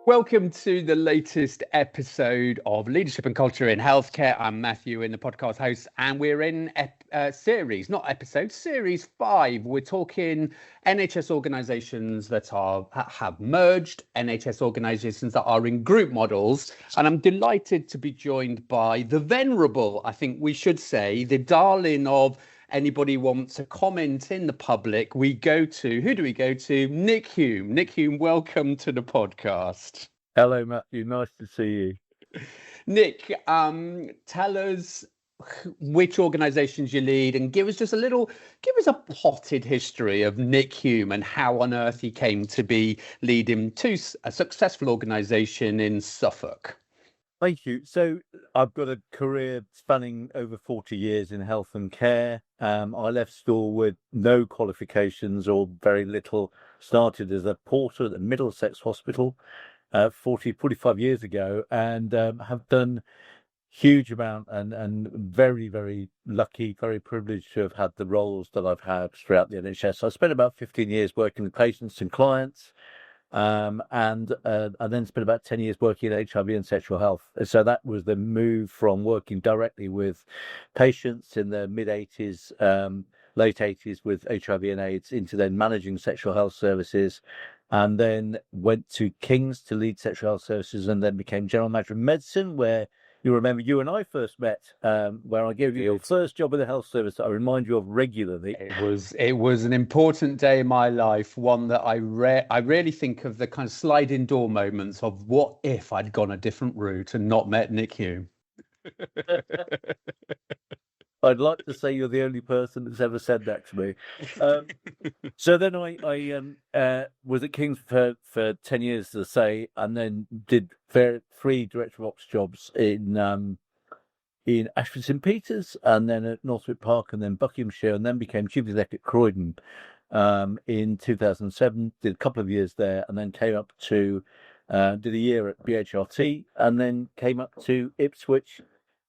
Welcome to the latest episode of Leadership and Culture in Healthcare. I'm Matthew, in the podcast host, and we're in series 5. We're talking NHS organisations that have merged, NHS organisations that are in group models, and I'm delighted to be joined by the venerable, I think we should say, the darling of anybody wants to comment in the public, who do we go to? Nick Hulme. Nick Hulme, welcome to the podcast. Hello, Matthew. Nice to see you. Nick, tell us which organisations you lead and give us a potted history of Nick Hulme and how on earth he came to be leading a successful organisation in Suffolk. Thank you. So I've got a career spanning over 40 years in health and care. I left school with no qualifications or very little. Started as a porter at the Middlesex Hospital 45 years ago, and have done huge amount and very, very lucky, very privileged to have had the roles that I've had throughout the NHS. So I spent about 15 years working with patients and clients. And I then spent about 10 years working in HIV and sexual health. So that was the move from working directly with patients in the mid-80s, late 80s with HIV and AIDS into then managing sexual health services, and then went to King's to lead sexual health services, and then became general manager of medicine, where you remember you and I first met, where I gave you your first job in the health service that I remind you of regularly. It was an important day in my life, one that I really think of the kind of sliding door moments of what if I'd gone a different route and not met Nick Hulme. I'd like to say you're the only person that's ever said that to me. So then I was at King's for 10 years, as I say, and then did 3 director of ops jobs in Ashford St Peters, and then at Northwick Park, and then Buckinghamshire, and then became chief executive at Croydon in 2007. Did a couple of years there, and then came up to did a year at BHRT, and then came up to Ipswich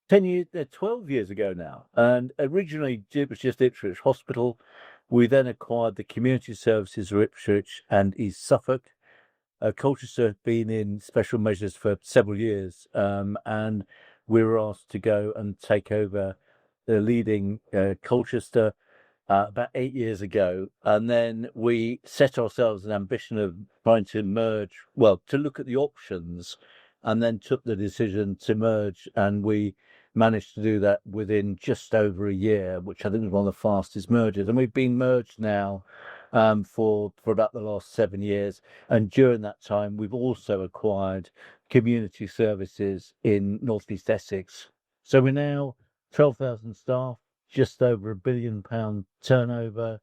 12 years ago now. And originally it was just Ipswich Hospital. We then acquired the community services of Ipswich and East Suffolk. Colchester had been in special measures for several years, and we were asked to go and take over the leading Colchester about 8 years ago. And then we set ourselves an ambition of trying to to look at the options, and then took the decision to merge, and we managed to do that within just over a year, which I think was one of the fastest mergers. And we've been merged now for about the last 7 years. And during that time, we've also acquired community services in North East Essex. So we're now 12,000 staff, just over £1 billion turnover,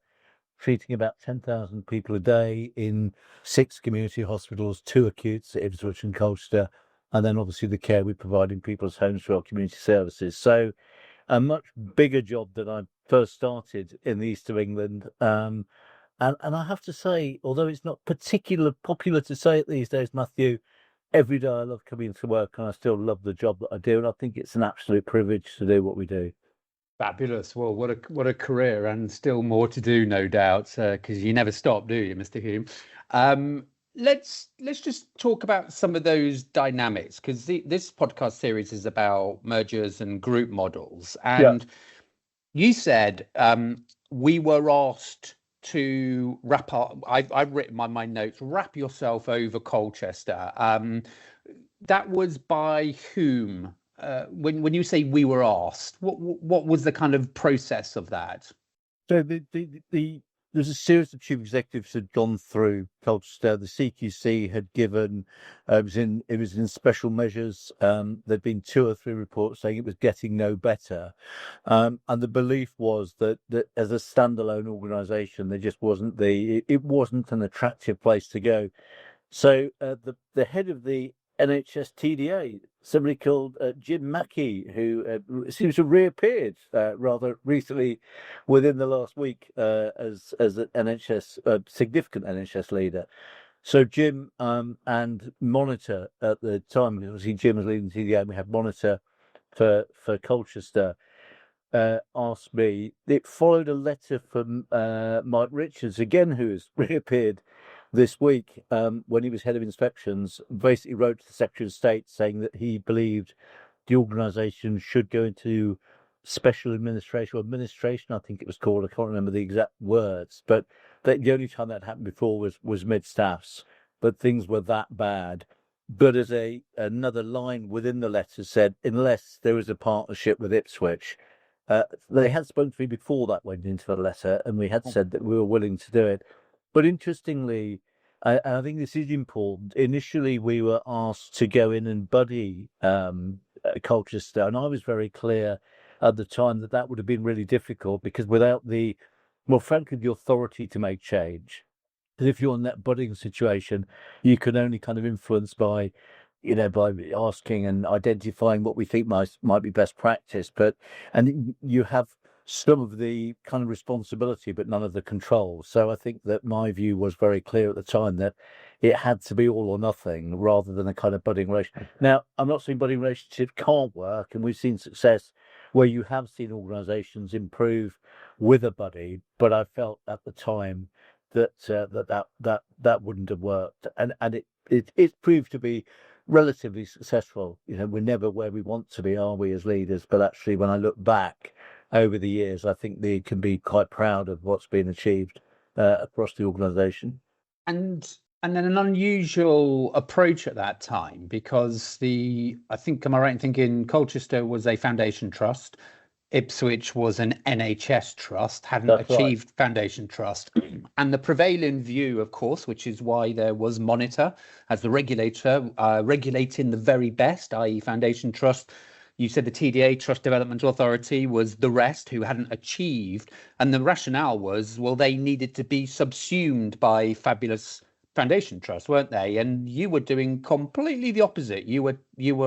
treating about 10,000 people a day in 6 community hospitals, 2 acutes at Ipswich and Colchester, and then obviously the care we provide in people's homes through our community services. So a much bigger job than I first started in the east of England. And I have to say, although it's not particularly popular to say it these days, Matthew, every day I love coming to work, and I still love the job that I do. And I think it's an absolute privilege to do what we do. Fabulous. Well, what a career, and still more to do, no doubt, because you never stop, do you, Mr. Hulme? Let's just talk about some of those dynamics, because this podcast series is about mergers and group models. And You said we were asked to wrap up. I've written on my notes, wrap yourself over Colchester. That was by whom? When you say we were asked, what was the kind of process of that? So there's a series of chief executives had gone through Colchester. The CQC had given it was in special measures. There'd been 2 or 3 reports saying it was getting no better, and the belief was that as a standalone organisation, there just wasn't it wasn't an attractive place to go. So the head of the NHS TDA, somebody called Jim Mackey, who seems to have reappeared rather recently within the last week as an NHS significant NHS leader. So Jim and Monitor at the time, obviously Jim was leading TDA, and we had Monitor for Colchester, asked me. It followed a letter from Mike Richards, again, who has reappeared this week, when he was head of inspections, basically wrote to the Secretary of State saying that he believed the organisation should go into special administration or administration, I think it was called. I can't remember the exact words, but the only time that happened before was mid-staffs, but things were that bad. But as another line within the letter said, unless there is a partnership with Ipswich, they had spoken to me before that went into the letter, and we had said that we were willing to do it. But interestingly, I think this is important. Initially, we were asked to go in and buddy Colchester, and I was very clear at the time that that would have been really difficult because without frankly, the authority to make change. Because if you're in that budding situation, you can only kind of influence by by asking and identifying what we think might be best practice. And you have some of the kind of responsibility, but none of the control. So I think that my view was very clear at the time that it had to be all or nothing rather than a kind of budding relationship. Now, I'm not saying budding relationships can't work, and we've seen success where you have seen organisations improve with a buddy, but I felt at the time that that wouldn't have worked, and it proved to be relatively successful. We're never where we want to be, are we, as leaders? But actually, when I look back over the years, I think they can be quite proud of what's been achieved across the organisation. And then an unusual approach at that time because I think, am I right in thinking Colchester was a foundation trust, Ipswich was an NHS trust, hadn't That's achieved foundation trust. And the prevailing view, of course, which is why there was Monitor as the regulator, regulating the very best, i.e. foundation trust. You said the TDA, Trust Development Authority, was the rest who hadn't achieved. And the rationale was, well, they needed to be subsumed by fabulous foundation trust, weren't they? And you were doing completely the opposite. You were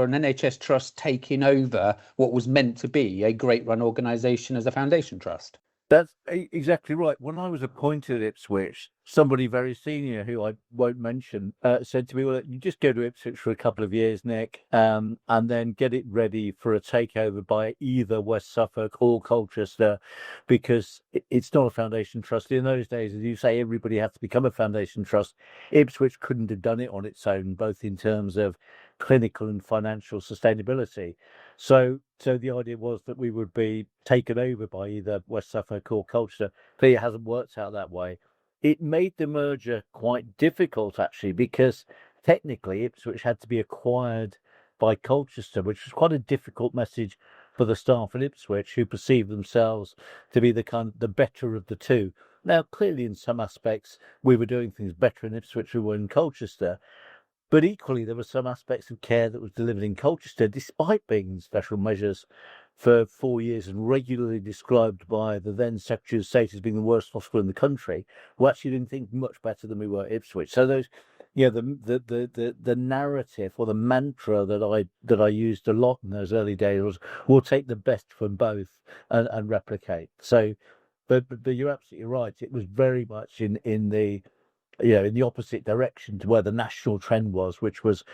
an NHS trust taking over what was meant to be a great run organisation as a foundation trust. That's exactly right. When I was appointed at Ipswich, somebody very senior, who I won't mention, said to me, well, you just go to Ipswich for a couple of years, Nick, and then get it ready for a takeover by either West Suffolk or Colchester, because it's not a foundation trust. In those days, as you say, everybody had to become a foundation trust. Ipswich couldn't have done it on its own, both in terms of clinical and financial sustainability. So the idea was that we would be taken over by either West Suffolk or Colchester. But it hasn't worked out that way. It made the merger quite difficult, actually, because technically Ipswich had to be acquired by Colchester, which was quite a difficult message for the staff at Ipswich, who perceived themselves to be the better of the two. Now, clearly, in some aspects, we were doing things better in Ipswich than we were in Colchester. But equally, there were some aspects of care that was delivered in Colchester, despite being in special measures for 4 years and regularly described by the then Secretary of State as being the worst hospital in the country, who actually didn't think much better than we were at Ipswich. So those, the narrative or the mantra that I used a lot in those early days was, we'll take the best from both and replicate. So, but you're absolutely right. It was very much in the opposite direction to where the national trend was, which was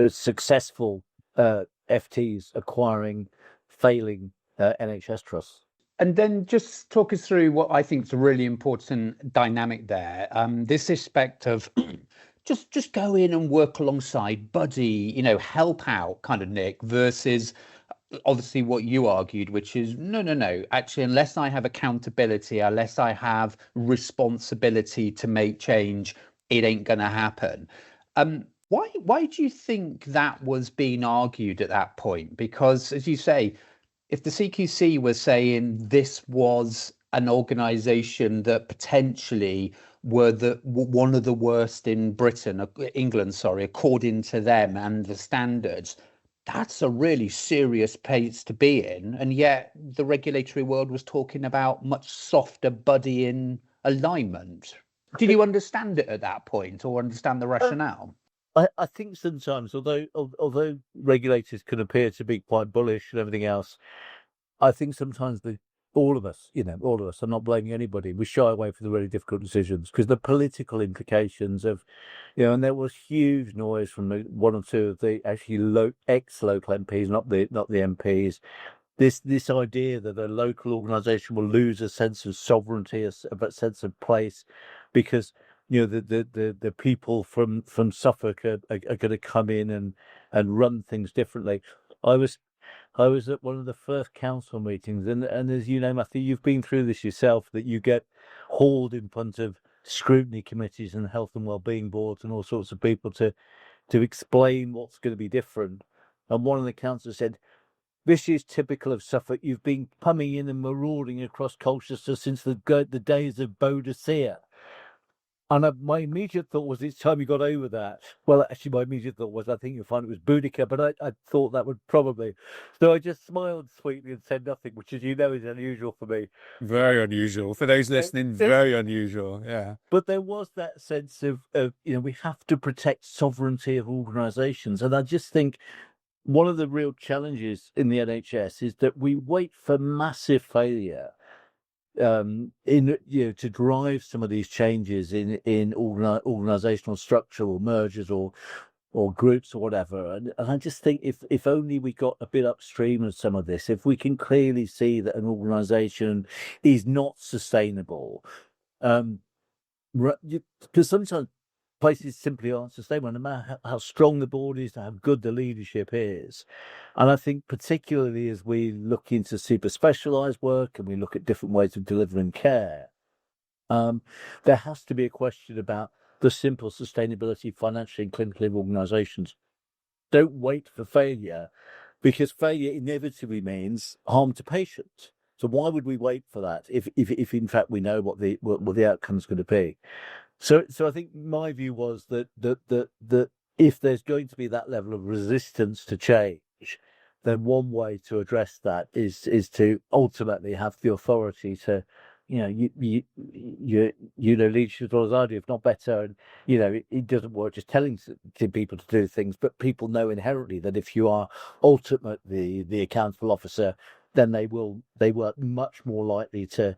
successful FTs acquiring failing NHS trusts. And then just talk us through what I think is a really important dynamic there. This aspect of just go in and work alongside, buddy, help out kind of, Nick, versus obviously what you argued, which is no. Actually, unless I have accountability, unless I have responsibility to make change, it ain't going to happen. Why do you think that was being argued at that point? Because, as you say, if the CQC was saying this was an organisation that potentially were one of the worst in England, according to them and the standards, that's a really serious place to be in. And yet the regulatory world was talking about much softer buddying alignment. Did you understand it at that point or understand the rationale? I think sometimes, although regulators can appear to be quite bullish and everything else, I think sometimes all of us, I'm not blaming anybody, we shy away from the really difficult decisions because the political implications of, and there was huge noise from one or two of the actually ex-local MPs, not the MPs. This idea that a local organisation will lose a sense of sovereignty, a sense of place, because the people from Suffolk are going to come in and run things differently. I was I was at one of the first council meetings, and as you know, Matthew, you've been through this yourself, that you get hauled in front of scrutiny committees and health and wellbeing boards and all sorts of people to explain what's going to be different. And one of the councillors said, "This is typical of Suffolk. You've been coming in and marauding across Colchester since the days of Boadicea." And my immediate thought was, it's time you got over that. Well, actually, my immediate thought was, I think you'll find it was Boudica, but I thought that would probably. So I just smiled sweetly and said nothing, which, as you know, is unusual for me. Very unusual. For those listening, very unusual. Yeah. But there was that sense of we have to protect sovereignty of organisations. And I just think one of the real challenges in the NHS is that we wait for massive failure to drive some of these changes in organizational structure or mergers or groups or whatever. And I just think if only we got a bit upstream of some of this, if we can clearly see that an organization is not sustainable, because sometimes places simply aren't sustainable, no matter how strong the board is, how good the leadership is. And I think particularly as we look into super specialised work and we look at different ways of delivering care, there has to be a question about the simple sustainability financially and clinically of organisations. Don't wait for failure, because failure inevitably means harm to patients. So why would we wait for that if in fact we know what the outcome is going to be? So I think my view was that if there's going to be that level of resistance to change, then one way to address that is to ultimately have the authority to, leadership as well as I do, if not better. And it doesn't work just telling people to do things, but people know inherently that if you are ultimately the accountable officer, then they were much more likely to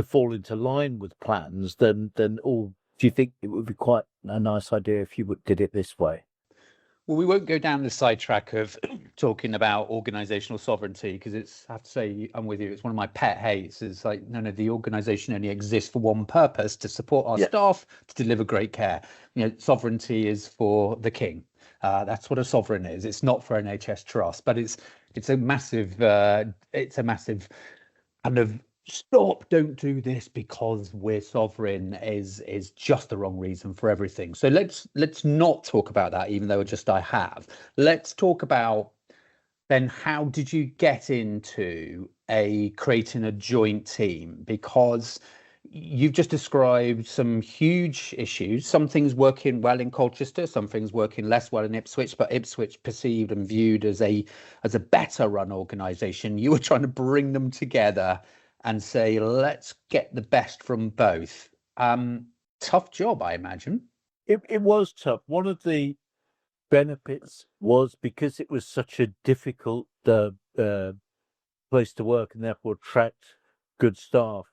fall into line with plans than all. Do you think it would be quite a nice idea if you did it this way? Well, we won't go down the sidetrack of talking about organizational sovereignty, because I have to say, I'm with you. It's one of my pet hates. It's like, no, the organization only exists for one purpose: to support our staff, to deliver great care. Sovereignty is for the king. That's what a sovereign is. It's not for NHS Trust, but it's a massive kind of stop, don't do this because we're sovereign is just the wrong reason for everything. So let's not talk about that, even though I have. Let's talk about then, how did you get into creating a joint team? Because you've just described some huge issues. Some things working well in Colchester, some things working less well in Ipswich, but Ipswich perceived and viewed as a better run organisation. You were trying to bring them together and say, let's get the best from both. Tough job, I imagine. It was tough. One of the benefits was, because it was such a difficult place to work and therefore attract good staff,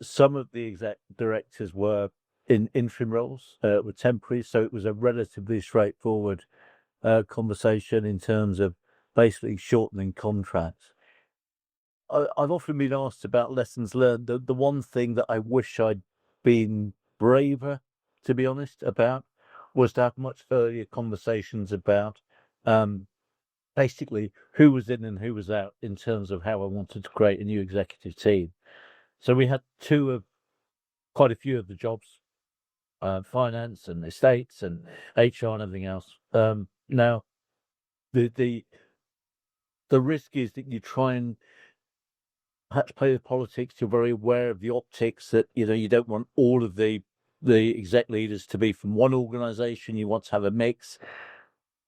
some of the exec directors were in interim roles, were temporary, so it was a relatively straightforward conversation in terms of basically shortening contracts. I've often been asked about lessons learned. The one thing that I wish I'd been braver, to be honest, about, was to have much earlier conversations about basically who was in and who was out in terms of how I wanted to create a new executive team. So we had quite a few of the jobs, finance and estates and HR and everything else. Now, the risk is that you try and perhaps play with politics. You're very aware of the optics, that you don't want all of the exec leaders to be from one organisation. You want to have a mix,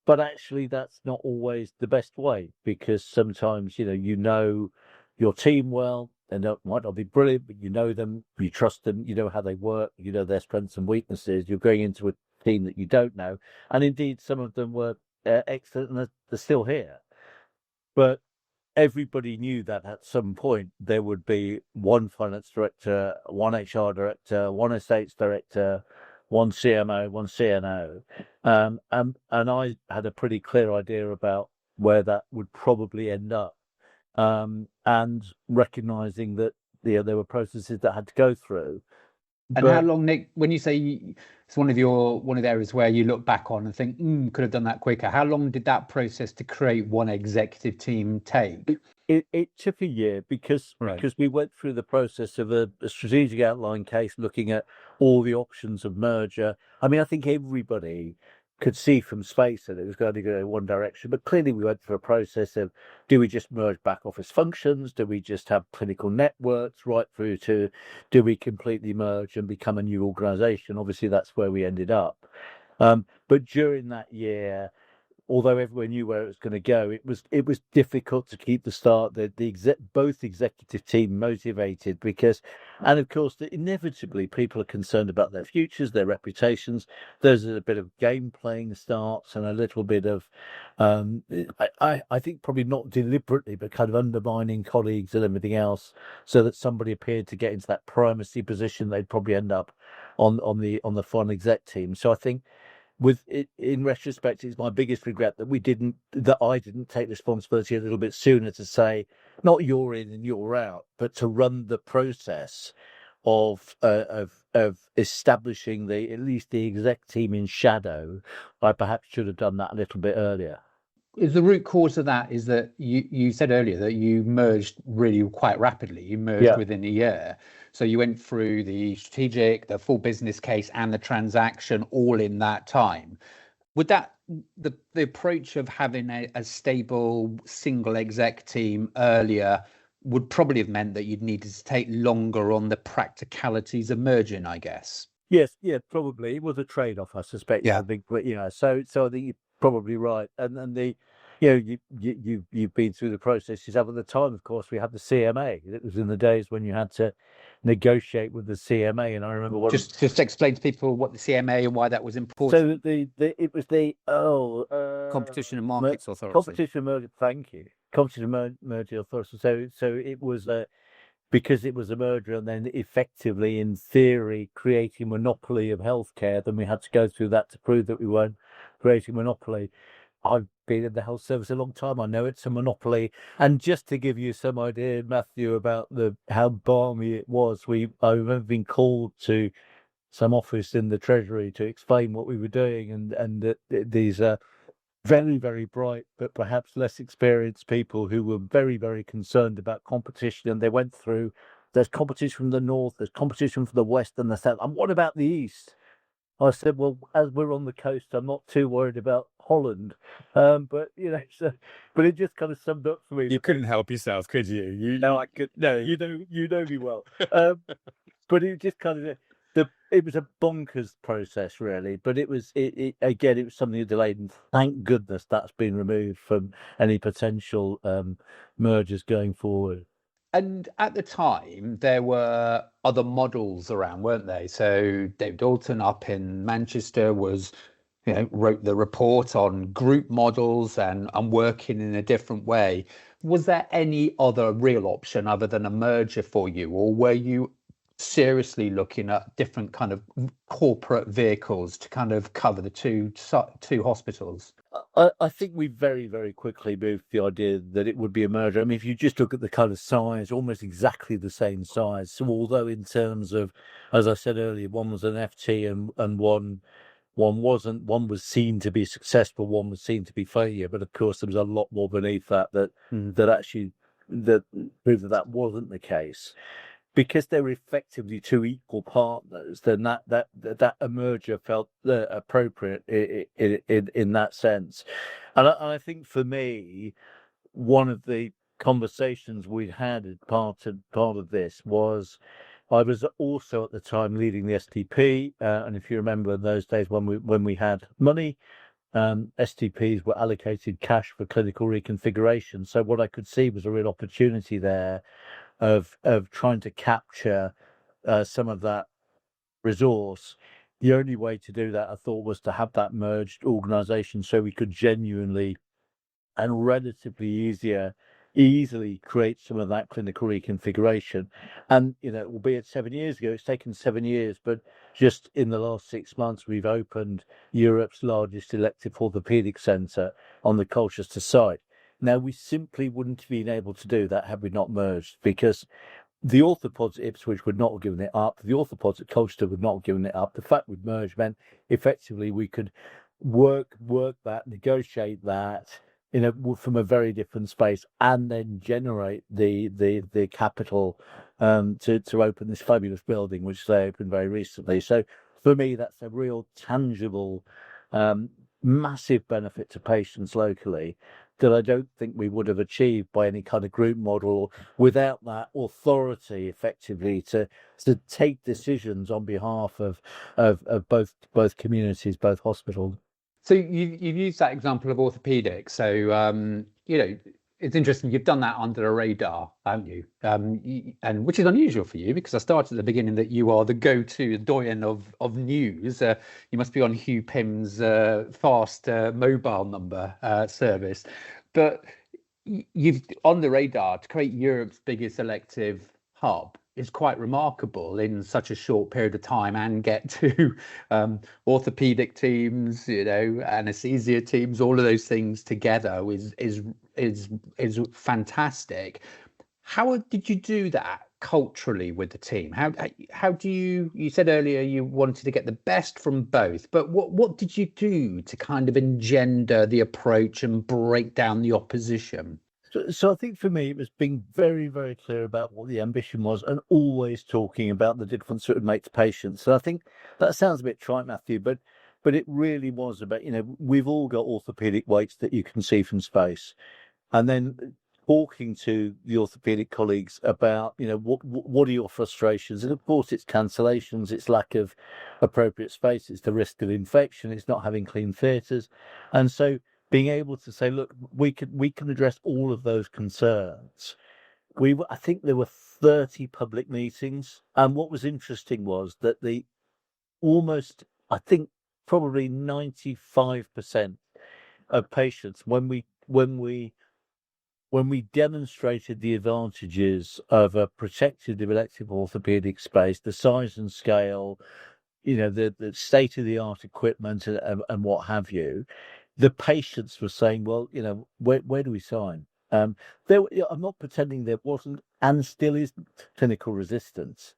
but actually that's not always the best way, because sometimes you know your team well. They might not be brilliant, but you know them, you trust them, you know how they work, you know their strengths and weaknesses. You're going into a team that you don't know, and indeed some of them were excellent and they're still here, but everybody knew that at some point there would be one finance director, one HR director, one estates director, one CMO, one CNO. And I had a pretty clear idea about where that would probably end up. And recognizing that there were processes that had to go through. And how But long, Nick, when you say it's one of the areas where you look back on and think, could have done that quicker. How long did that process to create one executive team take? it took a year because Right. we went through the process of a strategic outline case, looking at all the options of merger. I mean, I think everybody could see from space that it was going to go in one direction, but clearly we went through a process of, do we just merge back office functions? Do we just have clinical networks, right through to, do we completely merge and become a new organisation? Obviously, that's where we ended up. But during that year, although everyone knew where it was going to go, it was difficult to keep both executive team motivated, because, and of course, inevitably people are concerned about their futures, their reputations. There's a bit of game playing starts and a little bit of, I think probably not deliberately, but kind of undermining colleagues and everything else, so that somebody appeared to get into that primacy position. They'd probably end up on the final exec team. So I think, with it, in retrospect, it's my biggest regret that I didn't take responsibility a little bit sooner to say, not you're in and you're out, but to run the process of establishing at least the exec team in shadow. I perhaps should have done that a little bit earlier. Is the root cause of that is that you said earlier that you merged really quite rapidly. You merged within a year. So you went through the strategic, the full business case, and the transaction all in that time. Would the approach of having a stable single exec team earlier would probably have meant that you'd needed to take longer on the practicalities of merging, I guess? Yes, yeah, probably. It was a trade-off, I suspect. Yeah. I think, but so I think you're probably right. And then you've been through the process yourself. At the time, of course, we had the CMA. It was in the days when you had to negotiate with the CMA, and I remember just explain to people what the CMA and why that was important. So it was the Competition and Markets Authority. Competition and Merger. Thank you, Competition and Merger Authority. So it was because it was a merger, and then effectively, in theory, creating monopoly of healthcare. Then we had to go through that to prove that we weren't creating monopoly. I've been in the health service a long time. I know it's a monopoly. And just to give you some idea, Matthew, about how balmy it was, I remember being called to some office in the Treasury to explain what we were doing, and that these very, very bright but perhaps less experienced people who were very, very concerned about competition, and they went through, there's competition from the north, there's competition from the west and the south, and what about the east? I said, well, as we're on the coast, I'm not too worried about Holland, but but it just kind of summed up for me. You couldn't help yourself, could you? No, I could. No, you know me well. But it just kind of it was a bonkers process, really. But it was again, it was something that delayed, and thank goodness that's been removed from any potential mergers going forward. And at the time, there were other models around, weren't they? So Dave Dalton up in Manchester wrote the report on group models and working in a different way. Was there any other real option other than a merger for you, or were you seriously looking at different kind of corporate vehicles to kind of cover the two hospitals? I think we very, very quickly moved to the idea that it would be a merger. I mean, if you just look at the kind of size, almost exactly the same size. So although in terms of, as I said earlier, one was an FT and one wasn't, one was seen to be successful, one was seen to be failure. But of course, there was a lot more beneath that actually proved that wasn't the case. Because they were effectively two equal partners, then that a merger felt appropriate in that sense. And I think for me, one of the conversations we had as part of this was, I was also at the time leading the STP, and if you remember those days when we had money, STPs were allocated cash for clinical reconfiguration. So what I could see was a real opportunity there of trying to capture some of that resource. The only way to do that, I thought, was to have that merged organisation, so we could genuinely and relatively easily create some of that clinical reconfiguration. And albeit 7 years ago, it's taken 7 years, but just in the last 6 months, we've opened Europe's largest elective orthopaedic centre on the Colchester site. Now, we simply wouldn't have been able to do that had we not merged, because the orthopods at Ipswich would not have given it up. The orthopods at Colchester would not have given it up. The fact we'd merged meant effectively we could work that, negotiate that from a very different space, and then generate the capital to open this fabulous building, which they opened very recently. So for me, that's a real tangible, massive benefit to patients locally that I don't think we would have achieved by any kind of group model without that authority, effectively, to take decisions on behalf of both communities, both hospitals. So you've used that example of orthopedics. So it's interesting. You've done that under the radar, haven't you? And which is unusual for you, because I started at the beginning that you are the go-to doyen of news. You must be on Hugh Pym's fast mobile number service, but you've on the radar to create Europe's biggest elective hub is quite remarkable in such a short period of time, and get to orthopedic teams, anesthesia teams, all of those things together is fantastic. How did you do that culturally with the team? How do you said earlier you wanted to get the best from both, but what did you do to kind of engender the approach and break down the opposition? So I think for me, it was being very, very clear about what the ambition was, and always talking about the difference it would make to patients. So I think that sounds a bit trite, Matthew, but it really was about, we've all got orthopedic weights that you can see from space. And then talking to the orthopedic colleagues about, what are your frustrations? And of course, it's cancellations, it's lack of appropriate space, it's the risk of infection, it's not having clean theatres. And so being able to say, look, we can address all of those concerns. I think there were 30 public meetings, and what was interesting was that I think probably 95% of patients, when we demonstrated the advantages of a protected elective orthopedic space, the size and scale, the state of the art equipment and what have you, the patients were saying, well, where do we sign? I'm not pretending there wasn't and still isn't clinical resistance,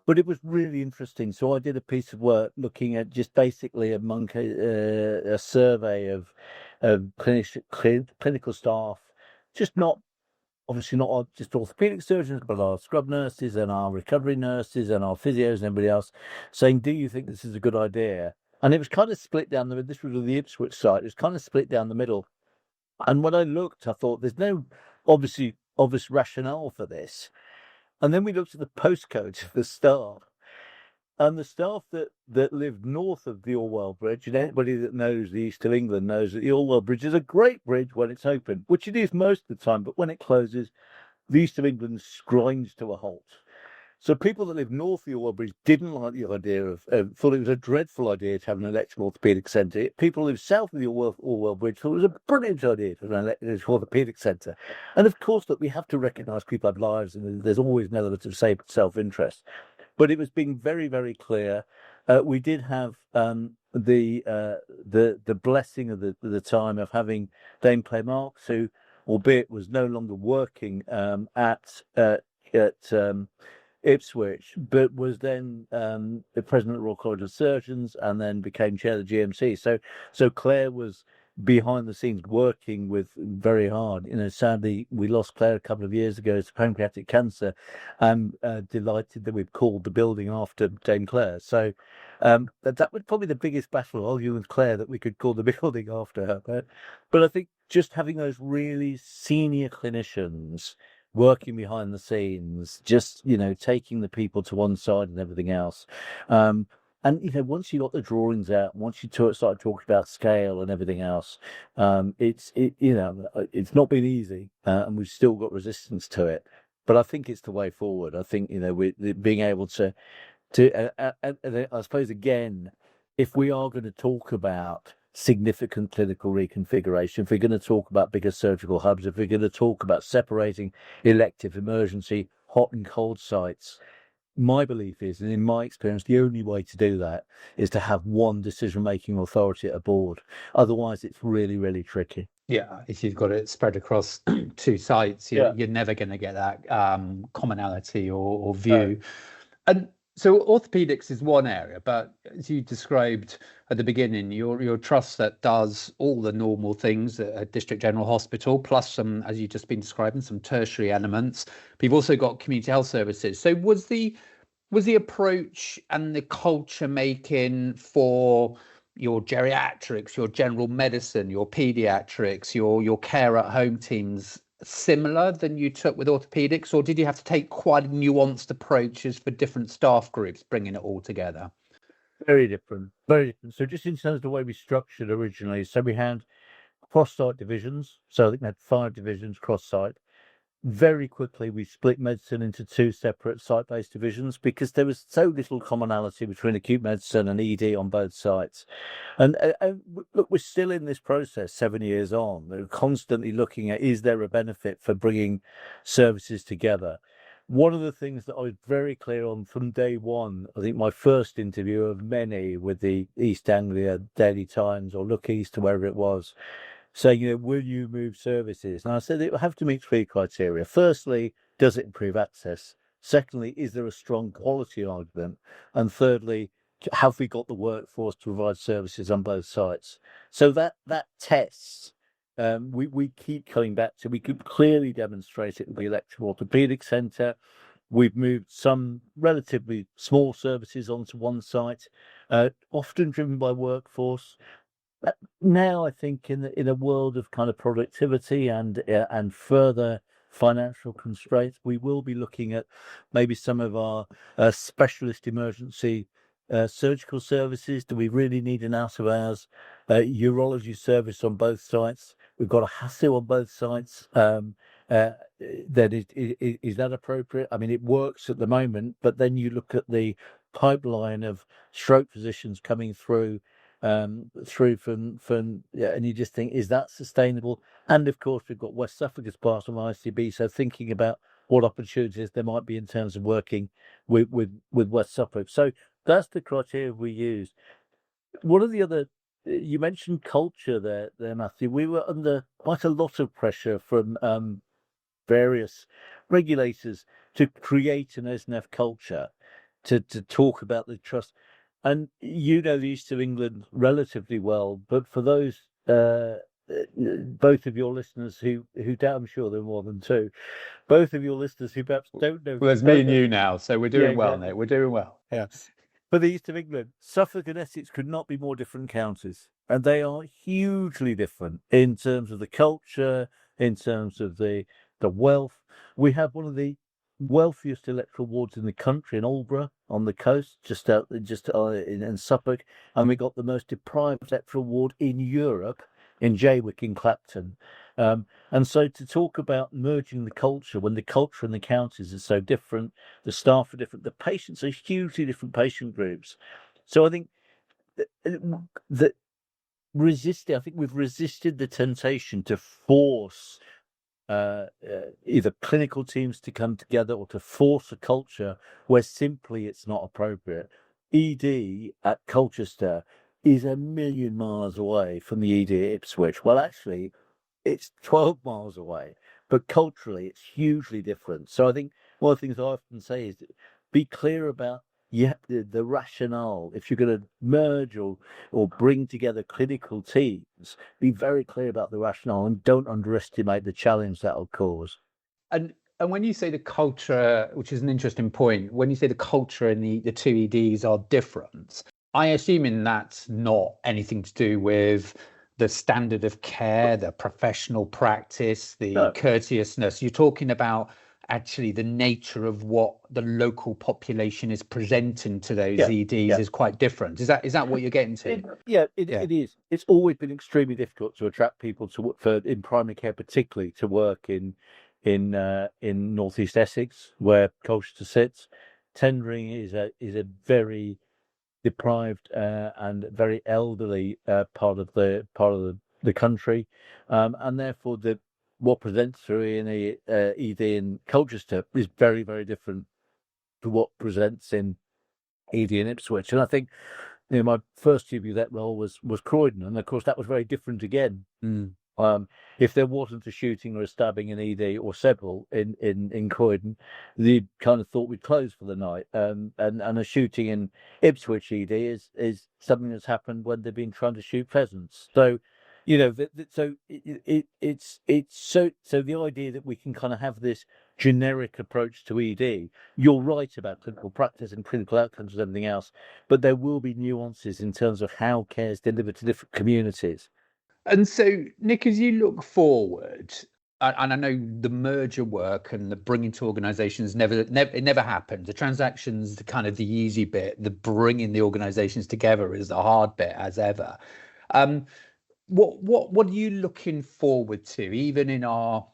but it was really interesting. So I did a piece of work looking at just basically a survey of clinical staff, obviously not just orthopedic surgeons, but our scrub nurses and our recovery nurses and our physios and everybody else, saying, do you think this is a good idea? And it was kind of split down this was the Ipswich site. It was kind of split down the middle. And when I looked, I thought there's no obvious rationale for this. And then we looked at the postcodes of the staff. And the staff that lived north of the Orwell Bridge, and anybody that knows the east of England knows that the Orwell Bridge is a great bridge when it's open, which it is most of the time, but when it closes, the east of England grinds to a halt. So people that live north of the Orwell Bridge didn't like the idea thought it was a dreadful idea to have an elective orthopaedic centre. People who live south of the Orwell Bridge thought it was a brilliant idea to have an elective orthopaedic centre. And of course, that we have to recognise people have lives, and there's always an element of self-interest. But it was being very, very clear. We did have the blessing of the time of having Dame Claire Marks, who, albeit was no longer working at Ipswich, but was then the president of the Royal College of Surgeons, and then became chair of the GMC. So Claire was behind the scenes working with very hard. Sadly, we lost Claire a couple of years ago to pancreatic cancer. I'm delighted that we've called the building after Dame Claire. So that was probably the biggest battle, all you and Claire, that we could call the building after her. But I think just having those really senior clinicians working behind the scenes, just, taking the people to one side and everything else. And, once you got the drawings out, once you started talking about scale and everything else, it's not been easy, and we've still got resistance to it. But I think it's the way forward. I think, we're being able to I suppose, again, if we are going to talk about significant clinical reconfiguration, if we're going to talk about bigger surgical hubs, if we're going to talk about separating elective, emergency, hot and cold sites, my belief is, and in my experience, the only way to do that is to have one decision-making authority at a board. Otherwise, it's really, really tricky. Yeah, if you've got it spread across two sites, Yeah. you're never going to get that commonality or view. And so orthopedics is one area, but as you described at the beginning, your trust that does all the normal things at a district general hospital, plus some, as you've just been describing, some tertiary elements. But you've also got community health services. So was the approach and the culture making for your geriatrics, your general medicine, your pediatrics, your care at home teams similar than you took with orthopedics, or did you have to take quite nuanced approaches for different staff groups, bringing it all together? Very different, very different. So just in terms of the way we structured originally, so we had cross-site divisions. So I think we had 5 divisions cross-site. Very quickly, we split medicine into 2 separate site-based divisions because there was so little commonality between acute medicine and ED on both sites. And look, we're still in this process 7 years on. We're constantly looking at, is there a benefit for bringing services together? One of the things that I was very clear on from day one, I think my first interview of many with the East Anglia Daily Times or Look East or wherever it was, saying, will you move services? And I said it will have to meet 3 criteria. Firstly, does it improve access? Secondly, is there a strong quality argument? And thirdly, have we got the workforce to provide services on both sites? So that test, we keep coming back to. We could clearly demonstrate it with the electro-orthopedic centre. We've moved some relatively small services onto one site, often driven by workforce. Now, I think in a world of kind of productivity and further financial constraints, we will be looking at maybe some of our specialist emergency surgical services. Do we really need an out of hours urology service on both sites? We've got a HASU on both sites. That is that appropriate? I mean, it works at the moment, but then you look at the pipeline of stroke physicians coming through and you just think, is that sustainable? And of course, we've got West Suffolk as part of ICB, so thinking about what opportunities there might be in terms of working with West Suffolk. So that's the criteria we used. One of the other, you mentioned culture there, Matthew. We were under quite a lot of pressure from various regulators to create an ESNEF culture, to talk about the trust. And you know the East of England relatively well, but for those both of your listeners who doubt, I'm sure there are more than 2, both of your listeners who perhaps don't know. Well, there's me and you now, so we're doing well, exactly. Nick. We're doing well. Yeah. For the East of England, Suffolk and Essex could not be more different counties, and they are hugely different in terms of the culture, in terms of the wealth. We have one of the wealthiest electoral wards in the country in Aldborough on the coast, just in Suffolk, and we got the most deprived electoral ward in Europe in Jaywick in Clapton. And so to talk about merging the culture when the culture in the counties is so different, the staff are different, the patients are hugely different patient groups. So I think that we've resisted the temptation to force either clinical teams to come together or to force a culture where simply it's not appropriate. ED at Colchester is a million miles away from the ED at Ipswich. Well, actually, it's 12 miles away, but culturally it's hugely different. So I think one of the things I often say is be clear about the rationale. If you're going to merge or bring together clinical teams, be very clear about the rationale and don't underestimate the challenge that'll cause. And when you say the culture, which is an interesting point, when you say the culture and the 2 EDs are different, I assume in that's not anything to do with the standard of care, the professional practice, the courteousness. You're talking about actually the nature of what the local population is presenting to those EDs is quite different. Is that what you're getting to? It is. It's always been extremely difficult to attract people in primary care, particularly to work in northeast Essex, where Colchester sits. Tendring is a very deprived and very elderly part of the country, and therefore what presents through in a ED in Colchester is very, very different. to what presents in ED and Ipswich. And I think, my first QB that role was Croydon, and of course that was very different again. If there wasn't a shooting or a stabbing in ED or several in Croydon, they kind of thought we'd close for the night. And a shooting in Ipswich ED is something that's happened when they've been trying to shoot pheasants. So, so so the idea that we can kind of have this generic approach to ED. You're right about clinical practice and clinical outcomes and everything else, but there will be nuances in terms of how care is delivered to different communities. And so, Nick, as you look forward, and I know the merger work and the bringing to organisations it never happened. The transactions, the kind of the easy bit, the bringing the organisations together is the hard bit as ever. What are you looking forward to, even in our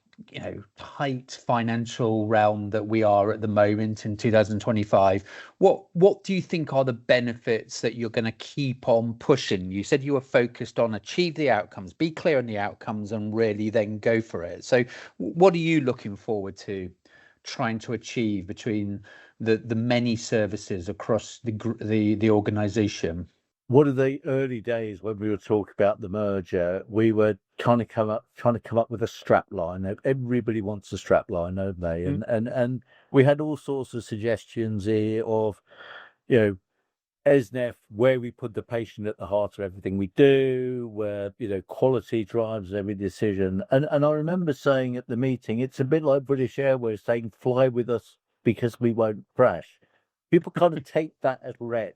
tight financial realm that we are at the moment in 2025? What do you think are the benefits that you're going to keep on pushing? You said you were focused on achieve the outcomes, be clear on the outcomes, and really then go for it. So what are you looking forward to trying to achieve between the many services across the organization? One of the early days when we were talking about the merger, we were trying to come up with a strap line. Everybody wants a strap line, don't they? And we had all sorts of suggestions here of, ESNEF, where we put the patient at the heart of everything we do, where quality drives every decision. And I remember saying at the meeting, it's a bit like British Airways saying, "Fly with us because we won't crash." People kind of take that as read.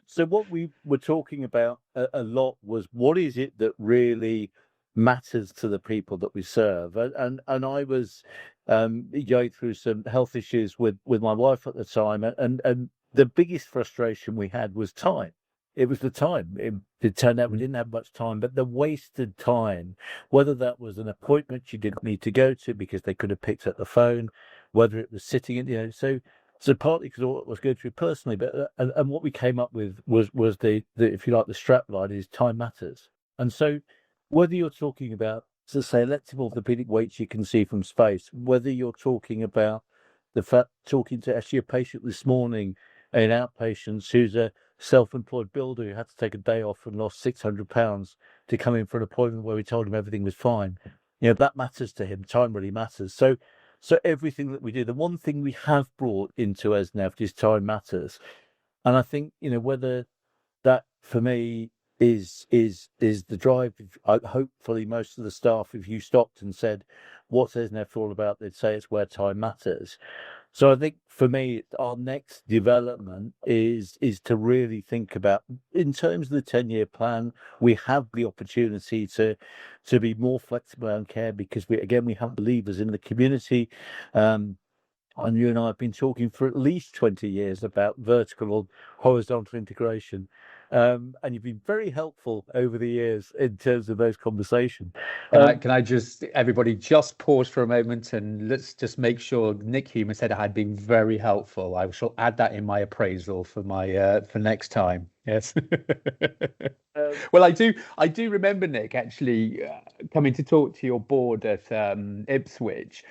So what we were talking about a lot was what is it that really matters to the people that we serve, and I was going through some health issues with my wife at the time, and the biggest frustration we had was time. It was the time. It turned out we didn't have much time, but the wasted time, whether that was an appointment you didn't need to go to because they could have picked up the phone, whether it was sitting in, So partly because what was going through personally, but and what we came up with was the if you like the strap line is time matters. And so whether you're talking about, so say, elective orthopedic weights you can see from space, whether you're talking about talking to actually a patient this morning in outpatients who's a self-employed builder who had to take a day off and lost £600 to come in for an appointment where we told him everything was fine. That matters to him. Time really matters. So everything that we do, the one thing we have brought into ESNEF is time matters. And I think, whether that for me is the drive. Hopefully most of the staff, if you stopped and said, what's ESNEF all about? They'd say it's where time matters. So I think for me, our next development is to really think about, in terms of the 10-year plan, we have the opportunity to be more flexible around care because we have believers in the community. And you and I have been talking for at least 20 years about vertical or horizontal integration. And you've been very helpful over the years in terms of those conversations. Can I just, everybody just pause for a moment and let's just make sure Nick Hulme said I had been very helpful. I shall add that in my appraisal for my for next time. Yes. Well, I do remember, Nick, actually coming to talk to your board at Ipswich,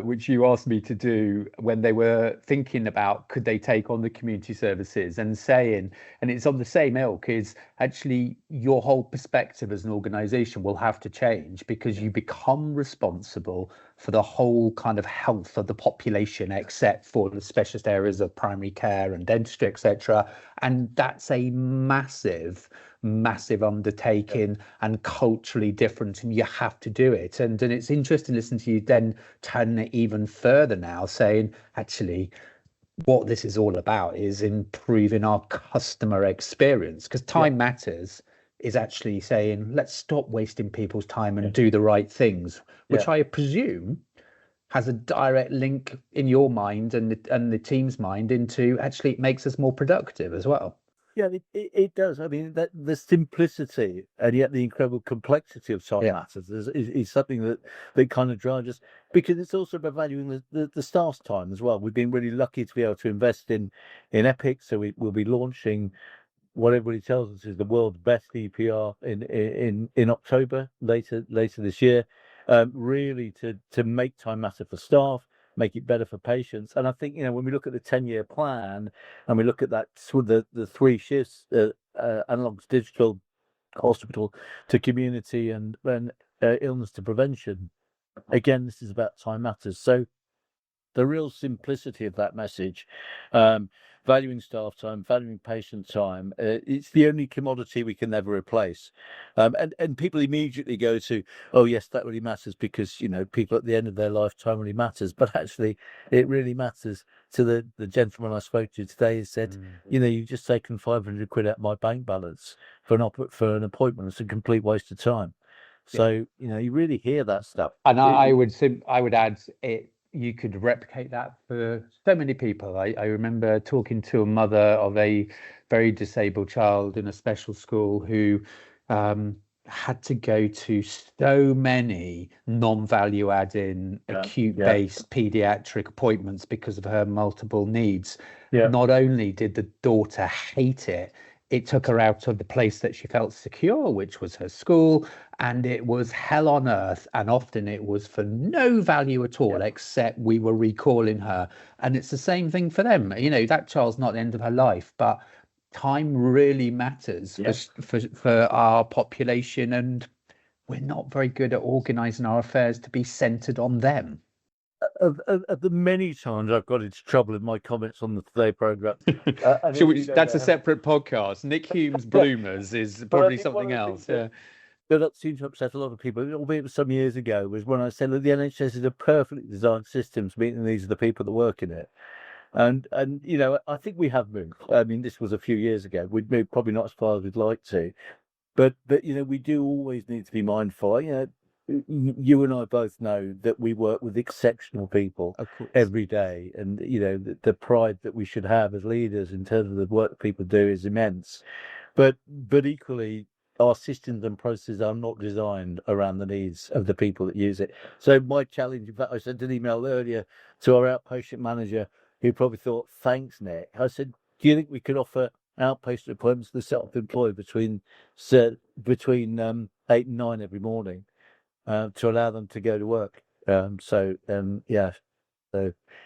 which you asked me to do when they were thinking about could they take on the community services, and saying, and it's on the same ilk, is actually your whole perspective as an organisation will have to change because you become responsible for the whole kind of health of the population, except for the specialist areas of primary care and dentistry, etc. And that's a massive undertaking and culturally different, and you have to do it. And it's interesting to listen to you then turn it even further now, saying actually what this is all about is improving our customer experience, because time matters is actually saying let's stop wasting people's time and do the right things, which I presume has a direct link in your mind and the team's mind into actually it makes us more productive as well. Yeah, it does. I mean, that the simplicity and yet the incredible complexity of time matters is something that kind of drives us, because it's also about valuing the staff's time as well. We've been really lucky to be able to invest in Epic, so we'll be launching what everybody tells us is the world's best EPR in October later this year. Really to make time matter for staff, make it better for patients. And I think, when we look at the 10-year plan and we look at that, sort of the three shifts, analogs, digital, hospital to community, and illness to prevention, again, this is about time matters. So the real simplicity of that message, valuing staff time, valuing patient time, it's the only commodity we can never replace. And people immediately go to, oh yes, that really matters because, people at the end of their lifetime really matters. But actually, it really matters. To the gentleman I spoke to today, he said, you've just taken 500 quid out of my bank balance for an appointment. It's a complete waste of time. So, you really hear that stuff. And I would add it. You could replicate that for so many people. I remember talking to a mother of a very disabled child in a special school who had to go to so many non-value adding acute-based pediatric appointments because of her multiple needs. Not only did the daughter hate it, it took her out of the place that she felt secure, which was her school, and it was hell on earth. And often it was for no value at all, except we were recalling her. And it's the same thing for them. That child's not the end of her life, but time really matters for our population. And we're not very good at organising our affairs to be centred on them. Of the many times I've got into trouble in my comments on the Today programme. That's a separate podcast. Nick Hulme's Bloomers is probably something else. That seemed to upset a lot of people, albeit it was some years ago, was when I said that the NHS is a perfectly designed system to meet the needs of the people that work in it. And I think we have moved. I mean, this was a few years ago. We'd moved probably not as far as we'd like to. But we do always need to be mindful. You and I both know that we work with exceptional people every day, and the pride that we should have as leaders in terms of the work that people do is immense. But equally, our systems and processes are not designed around the needs of the people that use it. So my challenge, in fact, I sent an email earlier to our outpatient manager who probably thought, "Thanks, Nick." I said, "Do you think we could offer outpatient appointments to the self-employed between 8 and 9 every morning?" To allow them to go to work. So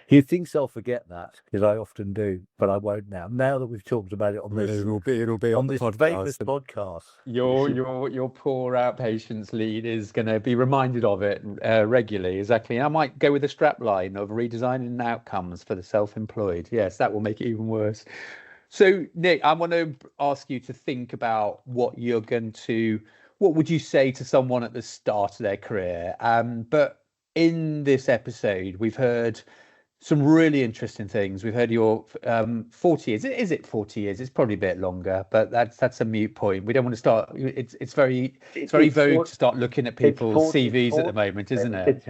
he thinks I'll forget that, because I often do, but I won't now. Now that we've talked about it on this, it'll be on this the famous podcast. Your poor outpatients lead is going to be reminded of it regularly. Exactly. And I might go with a strap line of redesigning outcomes for the self-employed. Yes, that will make it even worse. So, Nick, I want to ask you to think about what would you say to someone at the start of their career? But in this episode, we've heard some really interesting things. We've heard your 40 years. Is it 40 years? It's probably a bit longer, but that's a moot point. We don't want to start. It's very vogue to start looking at people's CVs at the moment, isn't it?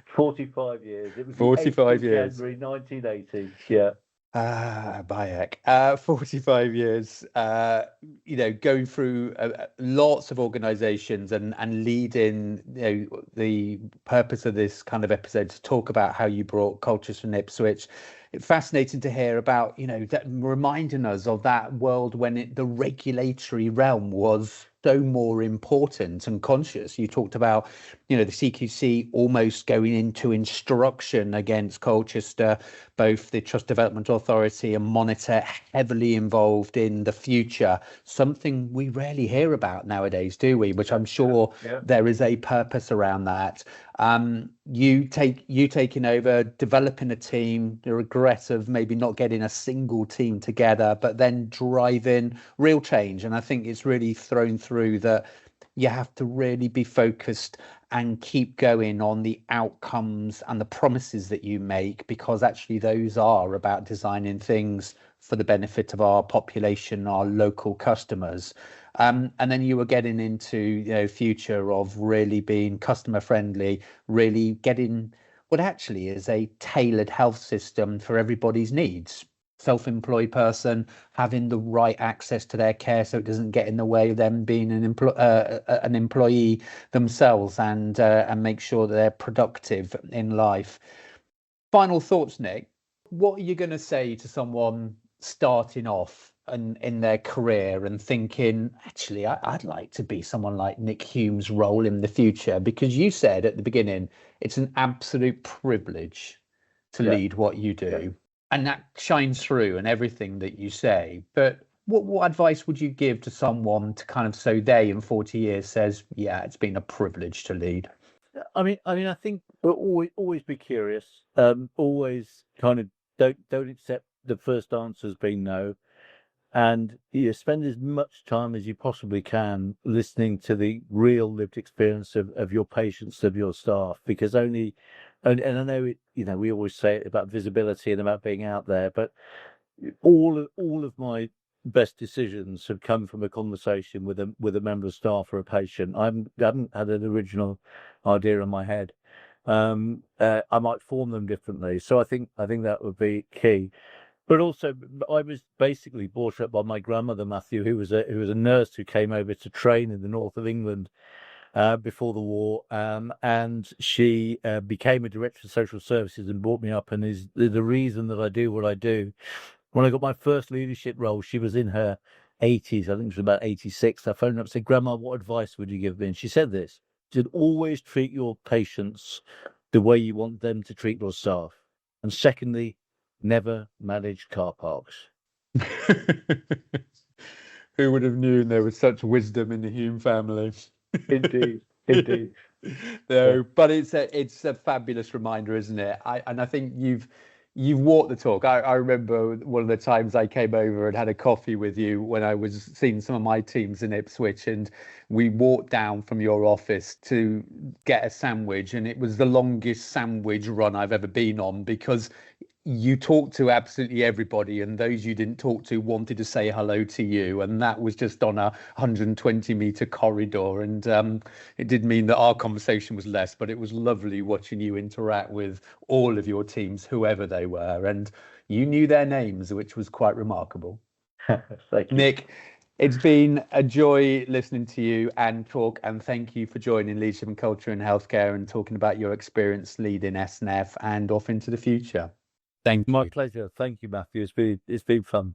45 years. It was 45 years. January 1980. Yeah. Bayek, 45 years, going through lots of organizations and leading, the purpose of this kind of episode to talk about how you brought cultures from Ipswich. It's fascinating to hear about, that reminding us of that world when the regulatory realm was so more important and conscious. You talked about, the CQC almost going into instruction against Colchester, both the Trust Development Authority and Monitor heavily involved in the future, something we rarely hear about nowadays, do we? Which I'm sure there is a purpose around that. You taking over, developing a team, the regret of maybe not getting a single team together, but then driving real change. And I think it's really thrown through that you have to really be focused and keep going on the outcomes and the promises that you make, because actually those are about designing things for the benefit of our population, our local customers. And then you were getting into, future of really being customer friendly, really getting what actually is a tailored health system for everybody's needs. Self-employed person having the right access to their care, so it doesn't get in the way of them being an employee themselves, and make sure that they're productive in life. Final thoughts, Nick. What are you going to say to someone starting off in their career and thinking, actually, I'd like to be someone like Nick Hulme's role in the future? Because you said at the beginning, it's an absolute privilege to lead what you do. And that shines through in everything that you say. But what advice would you give to someone to kind of, so they in 40 years says, yeah, it's been a privilege to lead? I think always be curious. Always kind of don't accept the first answer as being no, and spend as much time as you possibly can listening to the real lived experience of your patients, of your staff, because and I know we always say it about visibility and about being out there, but all of my best decisions have come from a conversation with a member of staff or a patient. I haven't had an original idea in my head. I might form them differently. So I think that would be key. But also, I was basically brought up by my grandmother, Matthew, who was a nurse who came over to train in the north of England before the war, and she became a director of social services and brought me up, and is the reason that I do what I do. When I got my first leadership role, she was in her 80s. I think it was about 86. I phoned her up and said, "Grandma, what advice would you give me?" And she said this: "She said, always treat your patients the way you want them to treat your staff. And secondly, never manage car parks." Who would have known there was such wisdom in the Hume family? Indeed. No, but it's a fabulous reminder, isn't it? I think you've walked the talk. I remember one of the times I came over and had a coffee with you when I was seeing some of my teams in Ipswich, and we walked down from your office to get a sandwich, and it was the longest sandwich run I've ever been on, because you talked to absolutely everybody, and those you didn't talk to wanted to say hello to you, and that was just on a 120-meter corridor. And it did mean that our conversation was less, but it was lovely watching you interact with all of your teams, whoever they were, and you knew their names, which was quite remarkable. Thank you, Nick. It's been a joy listening to you and talk, and thank you for joining Leadership and Culture in Healthcare and talking about your experience leading SNF and off into the future. Thank you. My pleasure. Thank you, Matthew. It's been fun.